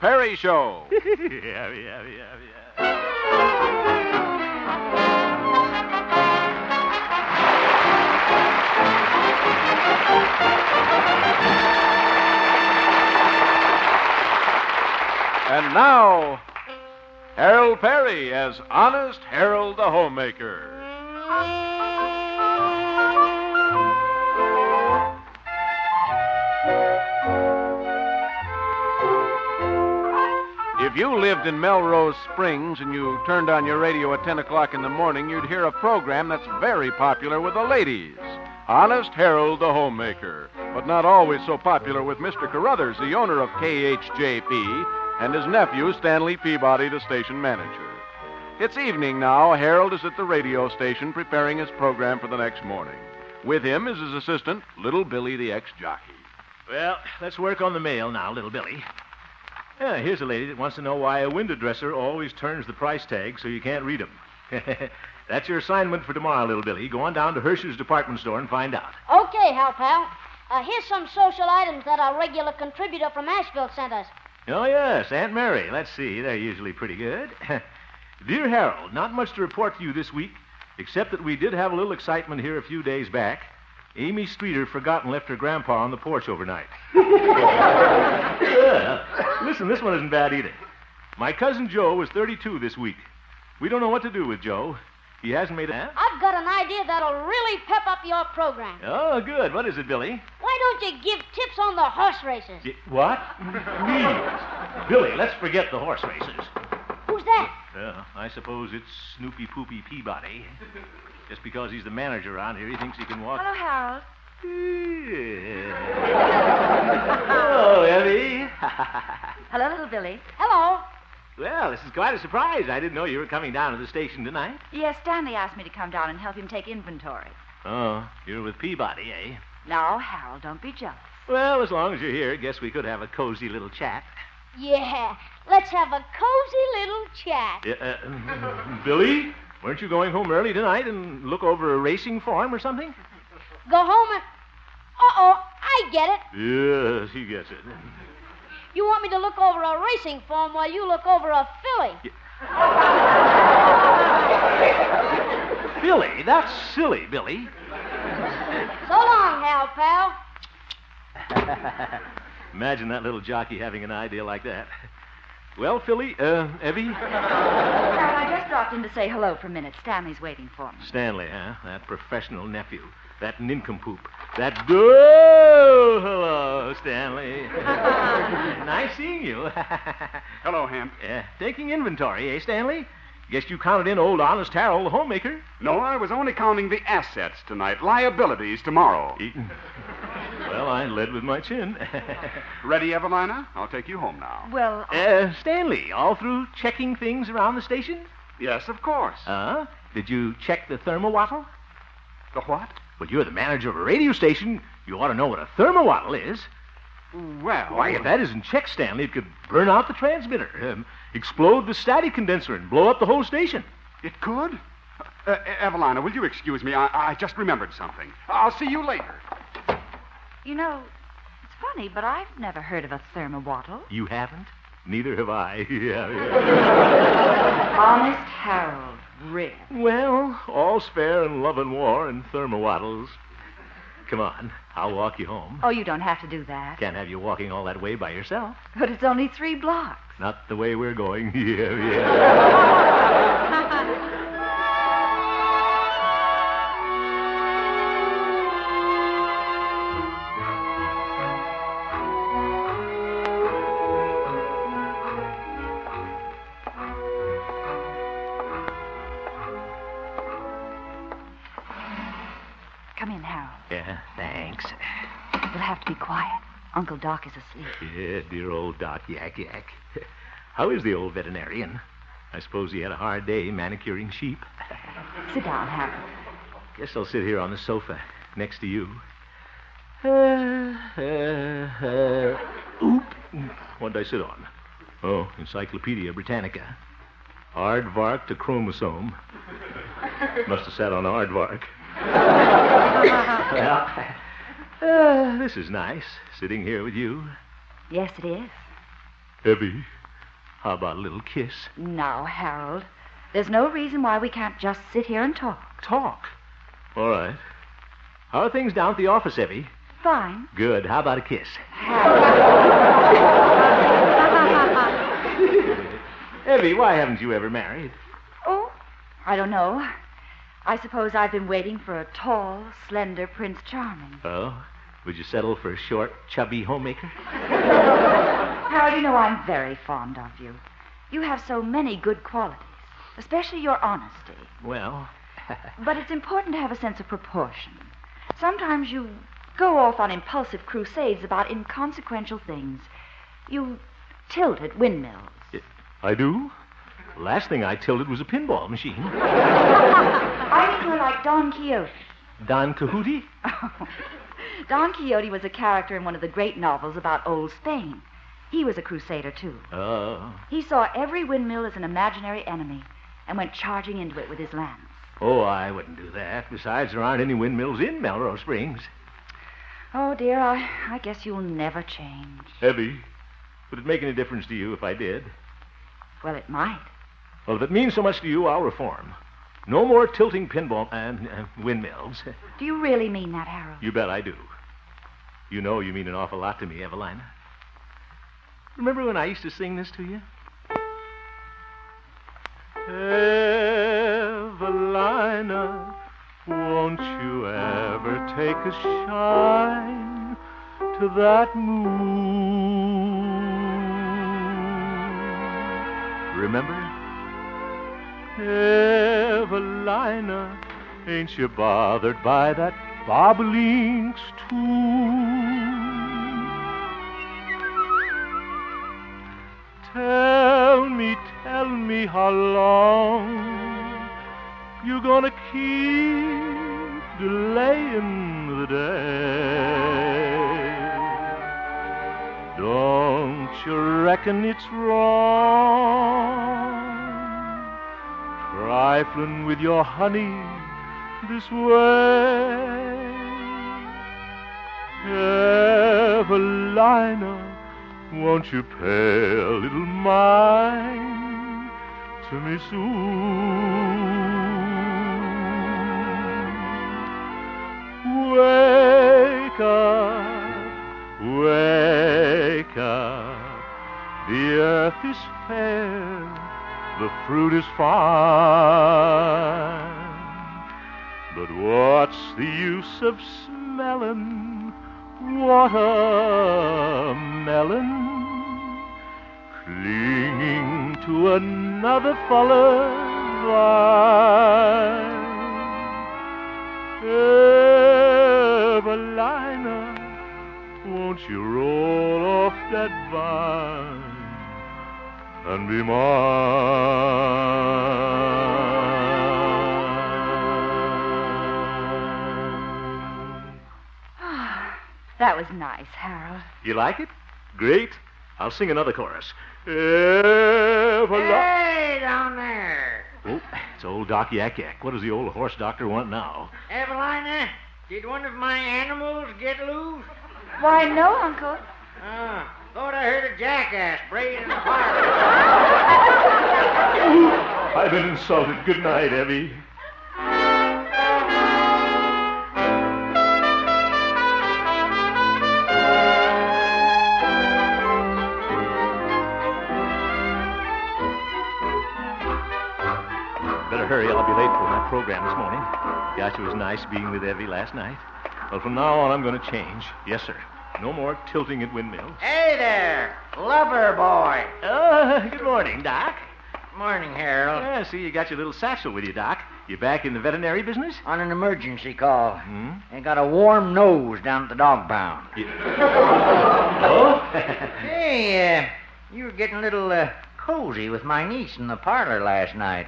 Harold Peary Show. Yeah. And now, Harold Peary as Honest Harold the Homemaker. If you lived in Melrose Springs and you turned on your radio at 10 o'clock in the morning, you'd hear a program that's very popular with the ladies. Honest Harold the Homemaker. But not always so popular with Mr. Carruthers, the owner of KHJP, and his nephew, Stanley Peabody, the station manager. It's evening now. Harold is at the radio station preparing his program for the next morning. With him is his assistant, Little Billy, the ex-jockey. Well, let's work on the mail now, little Billy. Here's a lady that wants to know why a window dresser always turns the price tag so you can't read them. That's your assignment for tomorrow, little Billy. Go on down to Hirsch's department store and find out. Okay, Hal, pal. Here's some social items that our regular contributor from Asheville sent us. Oh, yes, Aunt Mary. Let's see. They're usually pretty good. Dear Harold, not much to report to you this week, except that we did have a little excitement here a few days back. Amy Streeter forgot and left her grandpa on the porch overnight. Listen, this one isn't bad either. My cousin Joe was 32 this week. We don't know what to do with Joe. He hasn't made a... I've got an idea that'll really pep up your program. Oh, good. What is it, Billy? Why don't you give tips on the horse races? What? Me? Billy, let's forget the horse races. Who's that? I suppose it's Snoopy Poopy Peabody. Just because he's the manager around here, he thinks he can walk... Hello, Harold. Hello, Emmy. Hello, little Billy. Hello. Well, this is quite a surprise. I didn't know you were coming down to the station tonight. Yes, Stanley asked me to come down and help him take inventory. Oh, you're with Peabody, eh? No, Harold, don't be jealous. Well, as long as you're here, guess we could have a cozy little chat. Yeah, let's have a cozy little chat. Billy, weren't you going home early tonight and look over a racing form or something? Go home and... Uh-oh, I get it. Yes, he gets it. You want me to look over a racing form while you look over a filly? Billy, that's silly, Billy. So long, Hal, pal. Imagine that little jockey having an idea like that. Well, Philly, Evie? Harold, I just dropped in to say hello for a minute. Stanley's waiting for me. Stanley, huh? That professional nephew. That nincompoop. That... Oh, hello, Stanley. Nice seeing you. Hello, Hemp. Taking inventory, eh, Stanley? Guess you counted in old Honest Harold, the homemaker. No, I was only counting the assets tonight. Liabilities tomorrow. Well, I led with my chin. Ready, Evelina? I'll take you home now. Well, Stanley, all through checking things around the station? Yes, of course. Did you check the thermowattle? The what? Well, you're the manager of a radio station. You ought to know what a thermowattle is. Well... Why, if that isn't checked, Stanley, it could burn out the transmitter, explode the static condenser, and blow up the whole station. It could? Evelina, will you excuse me? I just remembered something. I'll see you later. you know, it's funny, but I've never heard of a thermowattle. You haven't? Neither have I. Yeah. Honest Harold, really. Well, all's fair in love and war and thermowattles. Come on, I'll walk you home. Oh, you don't have to do that. Can't have you walking all that way by yourself. But it's only 3 blocks. Not the way we're going. Yeah. Come in, Harold. Yeah, thanks. We'll have to be quiet. Uncle Doc is asleep. Yeah, dear old Doc Yak. How is the old veterinarian? I suppose he had a hard day manicuring sheep. Sit down, Harold. Guess I'll sit here on the sofa next to you. Oop. What did I sit on? Oh, Encyclopedia Britannica. Aardvark to chromosome. Must have sat on aardvark. Well, this is nice, sitting here with you. Yes, it is. Evie, how about a little kiss? Now, Harold, there's no reason why we can't just sit here and talk. Talk? All right. How are things down at the office, Evie? Fine. Good. How about a kiss? Evie, why haven't you ever married? Oh, I don't know. I suppose I've been waiting for a tall, slender Prince Charming. Oh? Would you settle for a short, chubby homemaker? Harold, you know I'm very fond of you. You have so many good qualities, especially your honesty. Well... But it's important to have a sense of proportion. Sometimes you go off on impulsive crusades about inconsequential things. You tilt at windmills. I do? Last thing I tilted was a pinball machine. I mean, you're like Don Quixote. Don Quixote? Don Quixote was a character in one of the great novels about old Spain. He was a crusader, too. Oh. He saw every windmill as an imaginary enemy and went charging into it with his lance. Oh, I wouldn't do that. Besides, there aren't any windmills in Melrose Springs. Oh, dear, I guess you'll never change. Evie, would it make any difference to you if I did? Well, it might. Well, if it means so much to you, I'll reform. No more tilting pinball windmills. Do you really mean that, Harold? You bet I do. You know you mean an awful lot to me, Evelina. Remember when I used to sing this to you? Evelina, won't you ever take a shine to that moon? Remember? Evelina, ain't you bothered by that bobolinks tune? Tell me how long you gonna keep delaying the day. Don't you reckon it's wrong, trifling with your honey this way? Evelina, won't you pay a little mind to me soon? Wake up, the earth is fair, the fruit is fine, but what's the use of smelling watermelon, clinging to another fellow's vine? Evelina, won't you roll off that vine and be mine? That was nice, Harold. You like it? Great. I'll sing another chorus. Hey, down there. Oh, it's old Doc Yak Yak. What does the old horse doctor want now? Evelina, did one of my animals get loose? Why, no, Uncle. Thought I heard a jackass braying in the fire. I've been insulted. Good night, Evie. Hurry, I'll be late for my program this morning. Gosh, it was nice being with Evie last night. Well, from now on, I'm going to change. Yes, sir. No more tilting at windmills. Hey there, lover boy. Good morning, Doc. Morning, Harold. Yeah, see, you got your little satchel with you, Doc. You back in the veterinary business? On an emergency call. They got a warm nose down at the dog pound. Oh? Hey, you were getting a little cozy with my niece in the parlor last night.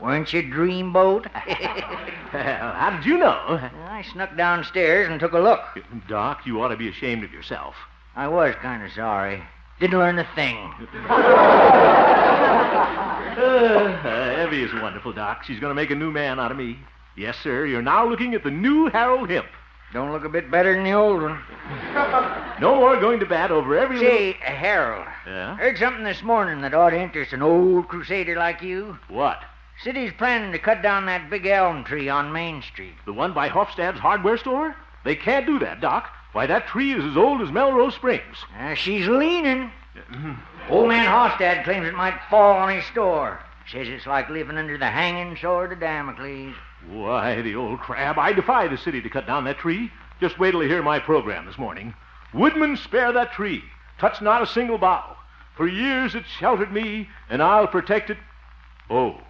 Weren't you, Dreamboat? How did you know? I snuck downstairs and took a look. Doc, you ought to be ashamed of yourself. I was kind of sorry. Didn't learn a thing. Evie is wonderful, Doc. She's going to make a new man out of me. Yes, sir. You're now looking at the new Harold Hemp. Don't look a bit better than the old one. No more going to bat over every Say, Harold. Yeah? Heard something this morning that ought to interest an old crusader like you. What? City's planning to cut down that big elm tree on Main Street. The one by Hofstad's hardware store? They can't do that, Doc. Why, that tree is as old as Melrose Springs. She's leaning. Old man Hofstad claims it might fall on his store. Says it's like living under the hanging sword of Damocles. Why, the old crab. I defy the city to cut down that tree. Just wait till you hear my program this morning. Woodman, spare that tree. Touch not a single bough. For years it's sheltered me, and I'll protect it. Oh.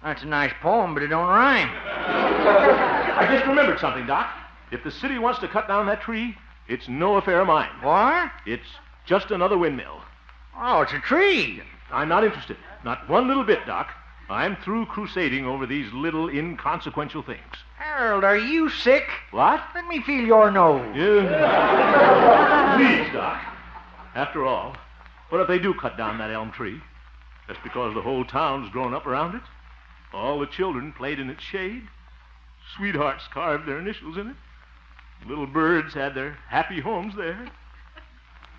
That's a nice poem, but it don't rhyme. I just remembered something, Doc. If the city wants to cut down that tree, it's no affair of mine. What? It's just another windmill. Oh, it's a tree. I'm not interested. Not one little bit, Doc. I'm through crusading over these little inconsequential things. Harold, are you sick? What? Let me feel your nose. Yeah. Please, Doc. After all, what if they do cut down that elm tree? Just because the whole town's grown up around it? All the children played in its shade. Sweethearts carved their initials in it. Little birds had their happy homes there.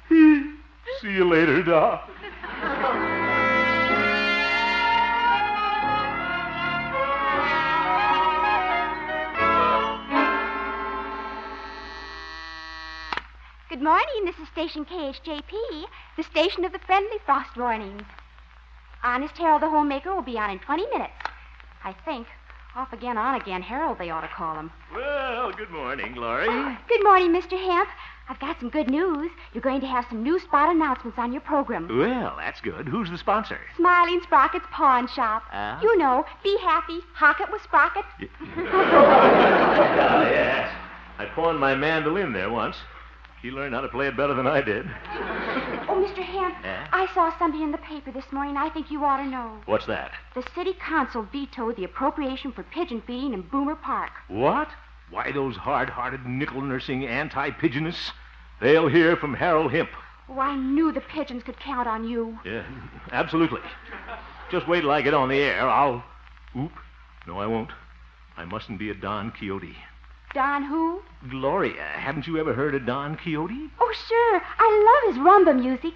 See you later, Doc. Good morning. This is Station KHJP, the station of the friendly frost warnings. Honest Harold the Homemaker will be on in 20 minutes. I think. Off again, on again. Harold, they ought to call him. Well, good morning, Glory. Good morning, Mr. Hemp. I've got some good news. You're going to have some new spot announcements on your program. Well, that's good. Who's the sponsor? Smiling Sprocket's Pawn Shop. You know, be happy, hock it with Sprocket. Yes. I pawned my mandolin there once. He learned how to play it better than I did. Oh, Mr. Hemp, I saw something in the paper this morning I think you ought to know. What's that? The city council vetoed the appropriation for pigeon feeding in Boomer Park. What? Why, those hard-hearted, nickel-nursing anti-pigeonists? They'll hear from Harold Hemp. Oh, I knew the pigeons could count on you. Yeah, absolutely. Just wait till I get on the air. I'll... Oop. No, I won't. I mustn't be a Don Quixote. Don who? Gloria, haven't you ever heard of Don Quixote? Oh, sure. I love his rumba music.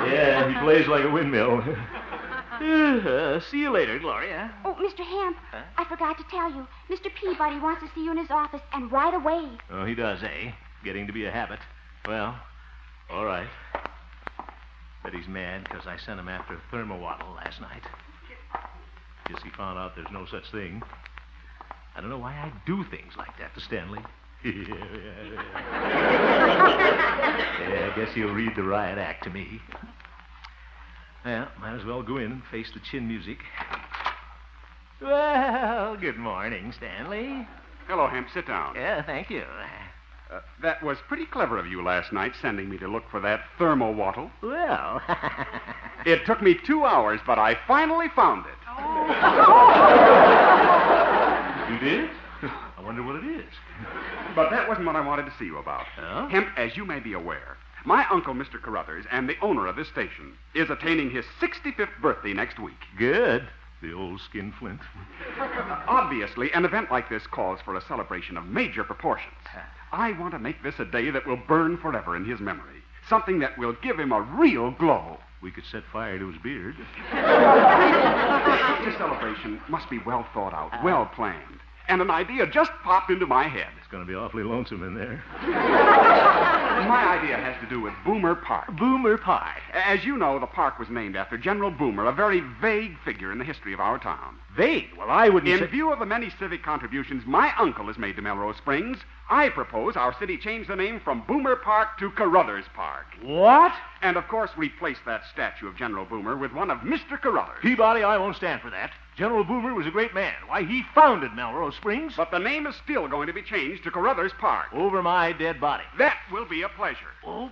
Yeah, he plays like a windmill. See you later, Gloria. Oh, Mr. Hemp, I forgot to tell you. Mr. Peabody wants to see you in his office, and right away. Oh, he does, eh? Getting to be a habit. Well, all right. Bet he's mad because I sent him after thermowaddle last night. Guess he found out there's no such thing. I don't know why I do things like that to Stanley. Yeah, I guess he'll read the riot act to me. Well, might as well go in and face the chin music. Well, good morning, Stanley. Hello, Hemp. Sit down. Yeah, thank you. That was pretty clever of you last night, sending me to look for that thermowattle. Well... It took me 2 hours, but I finally found it. You did? I wonder what it is. But that wasn't what I wanted to see you about. Oh? Hemp, as you may be aware, my uncle, Mr. Carruthers, and the owner of this station, is attaining his 65th birthday next week. Good. The old skinflint. Obviously, an event like this calls for a celebration of major proportions. I want to make this a day that will burn forever in his memory. Something that will give him a real glow. We could set fire to his beard. This celebration must be well thought out, well planned. And an idea just popped into my head. It's going to be awfully lonesome in there. My idea has to do with Boomer Park. Boomer Park. As you know, the park was named after General Boomer, a very vague figure in the history of our town. Vague? Well, I wouldn't In view of the many civic contributions my uncle has made to Melrose Springs, I propose our city change the name from Boomer Park to Carruthers Park. What? And, of course, replace that statue of General Boomer with one of Mr. Carruthers. Peabody, I won't stand for that. General Boomer was a great man. Why, he founded Melrose Springs. But the name is still going to be changed to Carruthers Park. Over my dead body. That will be a pleasure. Oh?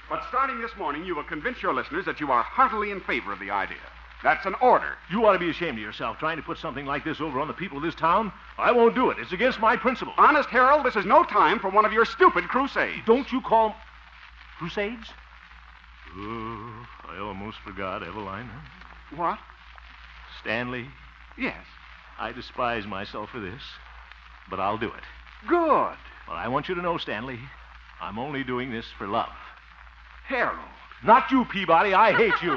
But starting this morning, you will convince your listeners that you are heartily in favor of the idea. That's an order. You ought to be ashamed of yourself trying to put something like this over on the people of this town. I won't do it. It's against my principles. Honest, Harold, this is no time for one of your stupid crusades. Don't you call crusades? Oh, I almost forgot, Evelina. What? Stanley, Yes. I despise myself for this. but I'll do it. Good. But I want you to know, Stanley, I'm only doing this for love. Harold. Not you, Peabody. I hate you.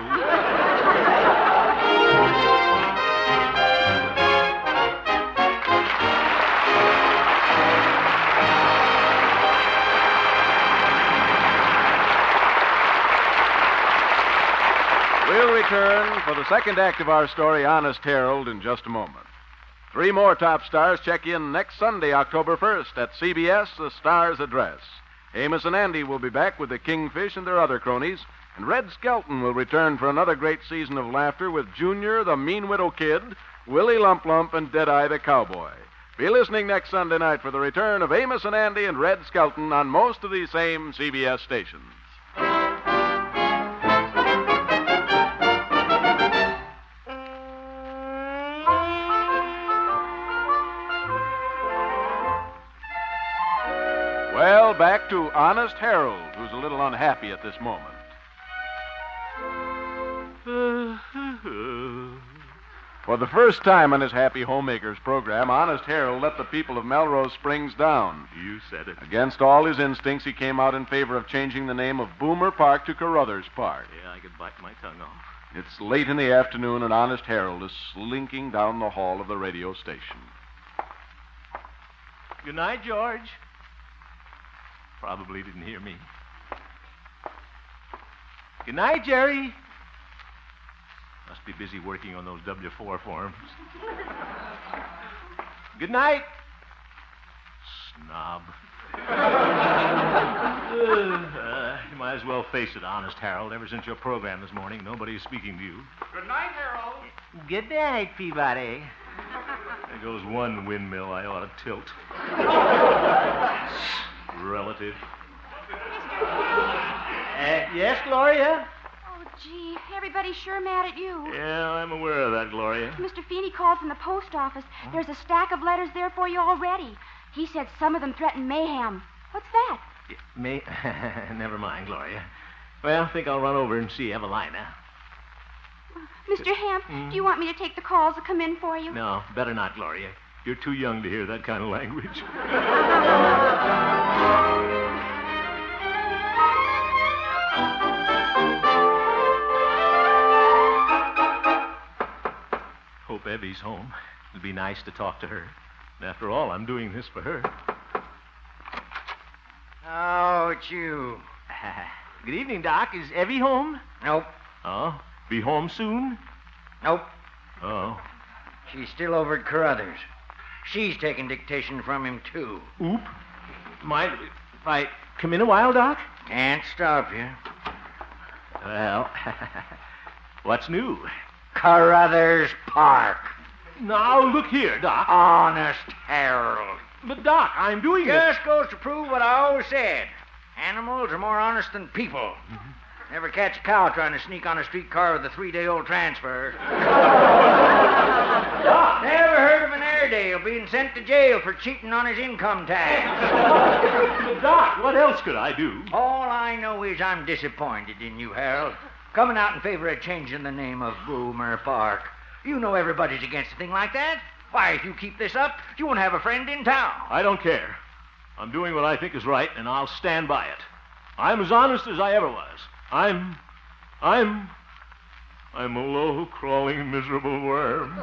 We'll return for the second act of our story, Honest Harold, in just a moment. 3 more top stars check in next Sunday, October 1st, at CBS, The Star's Address. Amos and Andy will be back with the Kingfish and their other cronies, and Red Skelton will return for another great season of laughter with Junior, the Mean Widow Kid, Willie Lump Lump, and Deadeye the Cowboy. Be listening next Sunday night for the return of Amos and Andy and Red Skelton on most of these same CBS stations. Well, back to Honest Harold, who's a little unhappy at this moment. For the first time on his Happy Homemakers program, Honest Harold let the people of Melrose Springs down. You said it. Against all his instincts, he came out in favor of changing the name of Boomer Park to Carruthers Park. Yeah, I could bite my tongue off. It's late in the afternoon, and Honest Harold is slinking down the hall of the radio station. Good night, George. Probably didn't hear me. Good night, Jerry. Must be busy working on those W-4 forms. Good night. Snob. You might as well face it, Honest Harold. Ever since your program this morning, nobody's speaking to you. Good night, Harold. Good night, Peabody. There goes one windmill I ought to tilt. Relative. Yes, Gloria? Oh, gee, everybody's sure mad at you. Yeah, I'm aware of that, Gloria. Mr. Feeney called from the post office. There's a stack of letters there for you already. He said some of them threaten mayhem. What's that? Never mind, Gloria. Well, I think I'll run over and see Evelina. Mr. Hemp, do you want me to take the calls that come in for you? No, better not, Gloria. You're too young to hear that kind of language. Hope Evie's home. It'd be nice to talk to her. And after all, I'm doing this for her. Oh, it's you. Good evening, Doc. Is Evie home? Nope. Oh, be home soon? Nope. Oh. She's still over at Carruthers. She's taking dictation from him, too. Oop. Mind if I come in a while, Doc? Can't stop you. Well, what's new? Carruthers Park. Now, look here, Doc. Honest Harold. But, Doc, I'm doing it. Just goes to prove what I always said. Animals are more honest than people. Mm-hmm. Never catch a cow trying to sneak on a streetcar with a 3-day-old transfer. Never heard of an Airedale being sent to jail for cheating on his income tax. But, Doc, what else could I do? All I know is I'm disappointed in you, Harold. Coming out in favor of changing the name of Boomer Park. You know everybody's against a thing like that. Why, if you keep this up, you won't have a friend in town. I don't care. I'm doing what I think is right, and I'll stand by it. I'm as honest as I ever was. I'm a low, crawling, miserable worm.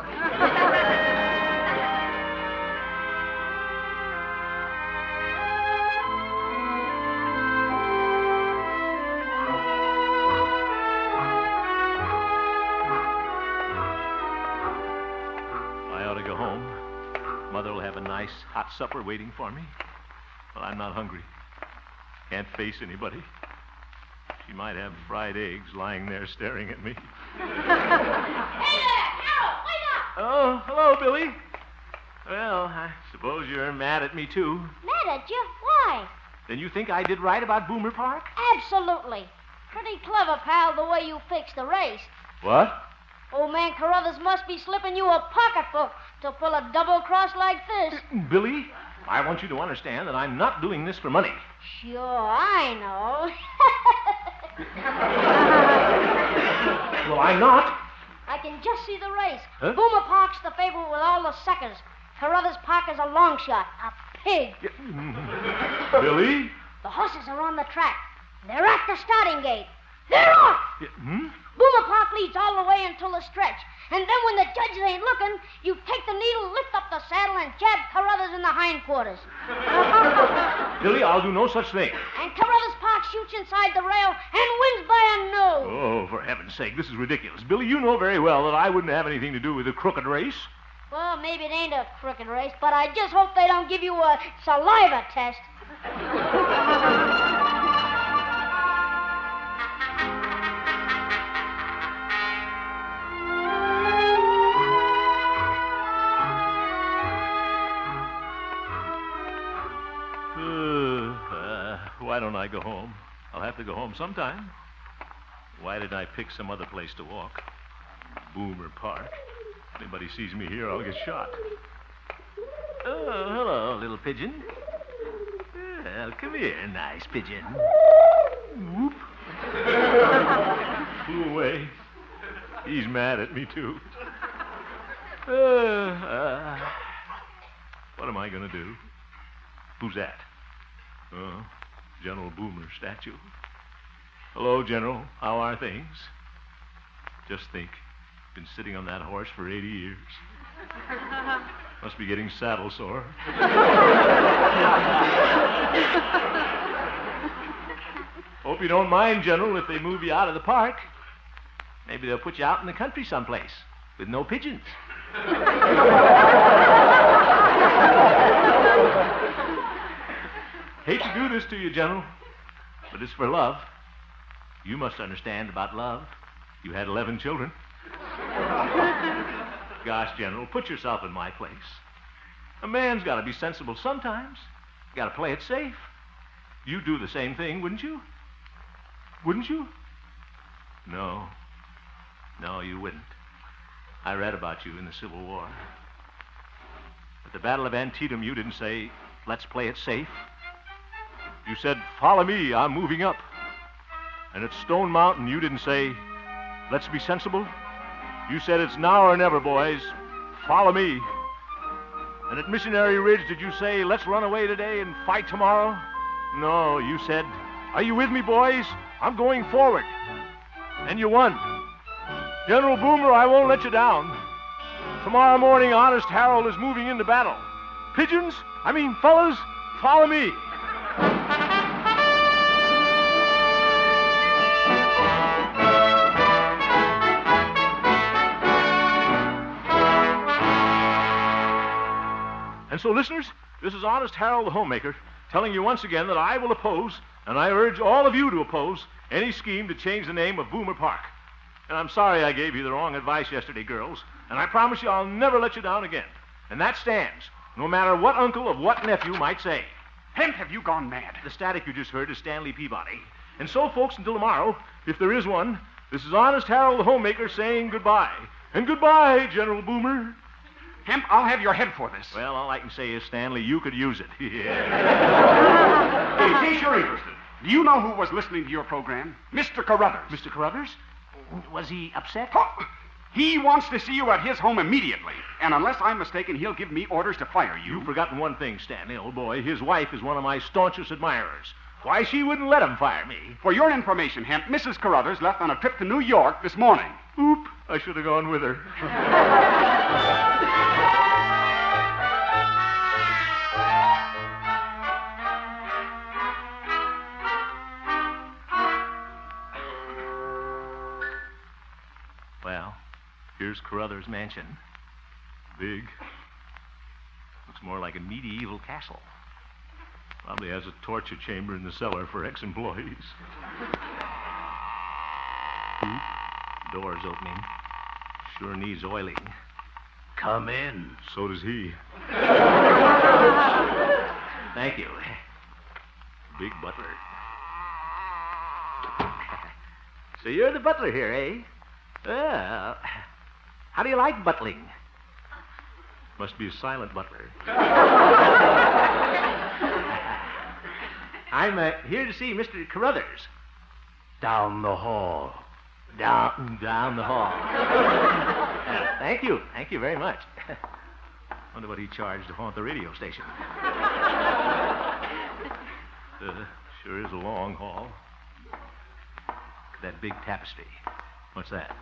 I ought to go home. Mother will have a nice hot supper waiting for me. But I'm not hungry. Can't face anybody. She might have fried eggs lying there staring at me. Hey there! Harold, wake up! Oh, hello, Billy. Well, I suppose you're mad at me, too. Mad at you? Why? Then you think I did right about Boomer Park? Absolutely. Pretty clever, pal, the way you fixed the race. What? Old man Carruthers must be slipping you a pocketbook to pull a double cross like this. Billy, I want you to understand that I'm not doing this for money. Sure, I know. Well, I'm not. I can just see the race. Huh? Boomer Park's the favorite with all the suckers. Carruthers Park is a long shot. A pig. Billy? The horses are on the track. They're at the starting gate. They're off! Boomer Park leads all the way until the stretch. And then when the judges ain't looking, you take the needle, lift up the saddle, and jab Carruthers in the hindquarters. Billy, I'll do no such thing. And Carruthers Park shoots inside the rail and wins by a nose. Oh, for heaven's sake, this is ridiculous. Billy, you know very well that I wouldn't have anything to do with a crooked race. Well, maybe it ain't a crooked race, but I just hope they don't give you a saliva test. Why don't I go home? I'll have to go home sometime. Why did I pick some other place to walk? Boomer Park. If anybody sees me here, I'll get shot. Oh, hello, little pigeon. Well, come here, nice pigeon. Whoop. Flew away. He's mad at me, too. What am I going to do? Who's that? Oh, General Boomer's statue. Hello, General. How are things? Just think. Been sitting on that horse for 80 years. Must be getting saddle sore. Hope you don't mind, General, if they move you out of the park. Maybe they'll put you out in the country someplace with no pigeons. Hate to do this to you, General, but it's for love. You must understand about love. You had 11 children. Gosh, General, put yourself in my place. A man's got to be sensible sometimes. Got to play it safe. You'd do the same thing, wouldn't you? Wouldn't you? No. No, you wouldn't. I read about you in the Civil War. At the Battle of Antietam, you didn't say, let's play it safe. You said, follow me, I'm moving up. And at Stone Mountain, you didn't say, let's be sensible. You said, it's now or never, boys. Follow me. And at Missionary Ridge, did you say, let's run away today and fight tomorrow? No, you said, are you with me, boys? I'm going forward. And you won. General Boomer, I won't let you down. Tomorrow morning, Honest Harold is moving into battle. Pigeons, fellas, follow me. And so, listeners, this is Honest Harold the Homemaker telling you once again that I will oppose, and I urge all of you to oppose, any scheme to change the name of Boomer Park. And I'm sorry I gave you the wrong advice yesterday, girls, and I promise you I'll never let you down again. And that stands, no matter what uncle of what nephew might say. Hemp, have you gone mad? The static you just heard is Stanley Peabody. And so, folks, until tomorrow, if there is one, this is Honest Harold the Homemaker saying goodbye. And goodbye, General Boomer. Hemp, I'll have your head for this. Well, all I can say is, Stanley, you could use it. Yeah. In case you're interested, do you know who was listening to your program? Mr. Carruthers. Mr. Carruthers? Was he upset? Oh, he wants to see you at his home immediately. And unless I'm mistaken, he'll give me orders to fire you. You've forgotten one thing, Stanley, old boy. His wife is one of my staunchest admirers. Why, she wouldn't let him fire me. For your information, Hemp, Mrs. Carruthers left on a trip to New York this morning. Oop, I should have gone with her. Well, here's Carruthers' mansion. Big. Looks more like a medieval castle. Probably has a torture chamber in the cellar for ex-employees. Door's opening. Sure needs oiling. Come in. So does he. Thank you. Big butler. So you're the butler here, eh? Well, how do you like butling? Must be a silent butler. I'm here to see Mr. Carruthers. Down the hall. Down the hall. Thank you. Thank you very much. Wonder what he charged to haunt the radio station. Sure is a long haul. That big tapestry. What's that?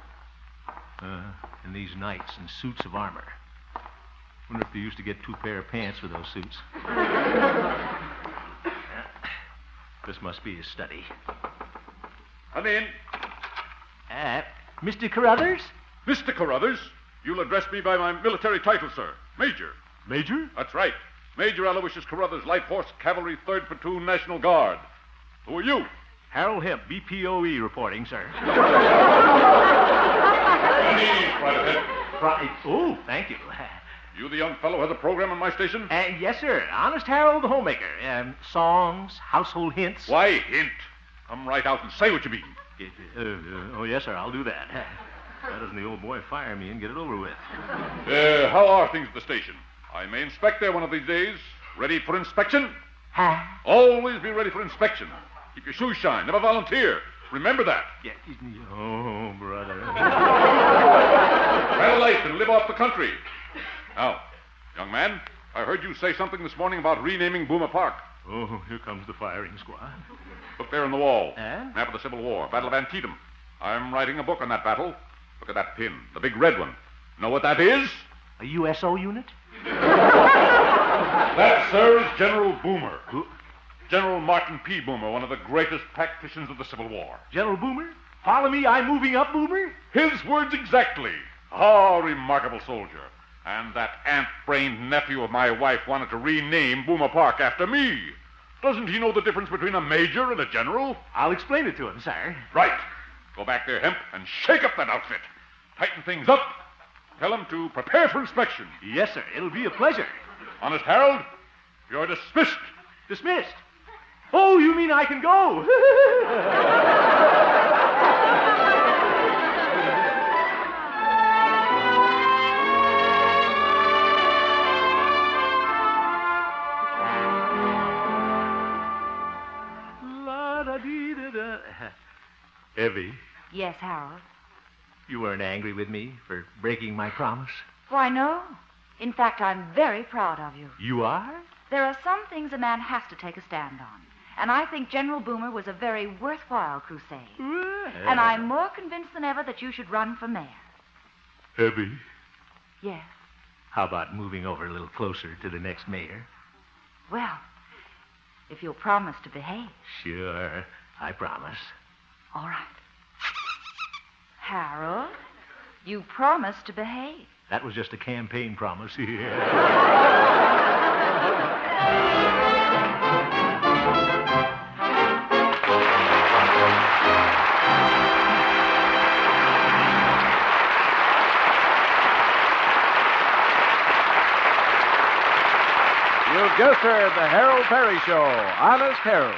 And these knights in suits of armor. Wonder if they used to get 2 pair of pants for those suits. This must be his study. Come in. Mr. Carruthers? Mr. Carruthers, you'll address me by my military title, sir. Major. Major? That's right. Major Aloysius Carruthers, Light Horse Cavalry, 3rd Platoon, National Guard. Who are you? Harold Hemp, BPOE reporting, sir. Private Hemp. Oh, thank you. You the young fellow who has a program on my station? Yes, sir. Honest Harold the Homemaker. Songs, household hints. Why hint? Come right out and say what you mean. Oh, yes, sir. I'll do that. Why doesn't the old boy fire me and get it over with? How are things at the station? I may inspect there one of these days. Ready for inspection? Always be ready for inspection. Keep your shoes shined. Never volunteer. Remember that. Yeah. Oh, brother. Try a life and live off the country. Now, young man, I heard you say something this morning about renaming Boomer Park. Oh, here comes the firing squad. Look there on the wall. Map of the Civil War, Battle of Antietam. I'm writing a book on that battle. Look at that pin, the big red one. Know what that is? A USO unit? That, sir, is General Boomer. Who? General Martin P. Boomer, one of the greatest tacticians of the Civil War. General Boomer? Follow me, I'm moving up, Boomer? His words exactly. Ah, remarkable soldier. And that ant-brained nephew of my wife wanted to rename Boomer Park after me. Doesn't he know the difference between a major and a general? I'll explain it to him, sir. Right. Go back there, Hemp, and shake up that outfit. Tighten things up. Tell him to prepare for inspection. Yes, sir. It'll be a pleasure. Honest Harold, you're dismissed. Dismissed? Oh, you mean I can go? Evie. Yes, Harold. You weren't angry with me for breaking my promise? Why, no. In fact, I'm very proud of you. You are? There are some things a man has to take a stand on. And I think General Boomer was a very worthwhile crusade. Well. And I'm more convinced than ever that you should run for mayor. Evie. Yes. How about moving over a little closer to the next mayor? Well, if you'll promise to behave. Sure, I promise. All right. Harold, you promised to behave. That was just a campaign promise. You've just heard the Harold Peary Show, Honest Harold.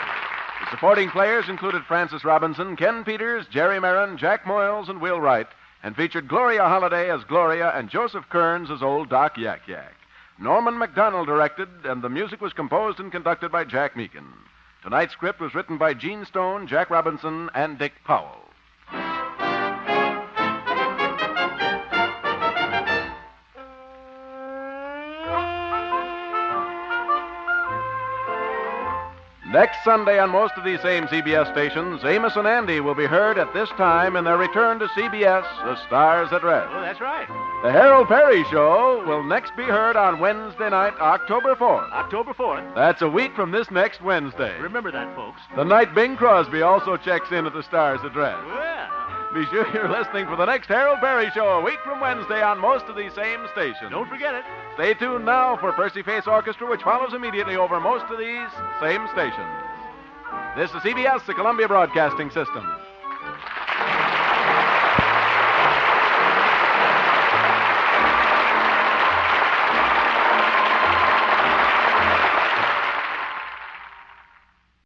The supporting players included Francis Robinson, Ken Peters, Jerry Marin, Jack Moyles, and Will Wright, and featured Gloria Holliday as Gloria and Joseph Kearns as Old Doc Yak Yak. Norman MacDonald directed, and the music was composed and conducted by Jack Meakin. Tonight's script was written by Gene Stone, Jack Robinson, and Dick Powell. Next Sunday on most of these same CBS stations, Amos and Andy will be heard at this time in their return to CBS, The Stars at Rest. Oh, that's right. The Harold Peary Show will next be heard on Wednesday night, October 4th. October 4th. That's a week from this next Wednesday. Remember that, folks. The night Bing Crosby also checks in at The Stars at Rest. Well. Be sure you're listening for the next Harold Peary Show a week from Wednesday on most of these same stations. Don't forget it. Stay tuned now for Percy Faith's Orchestra, which follows immediately over most of these same stations. This is CBS, the Columbia Broadcasting System.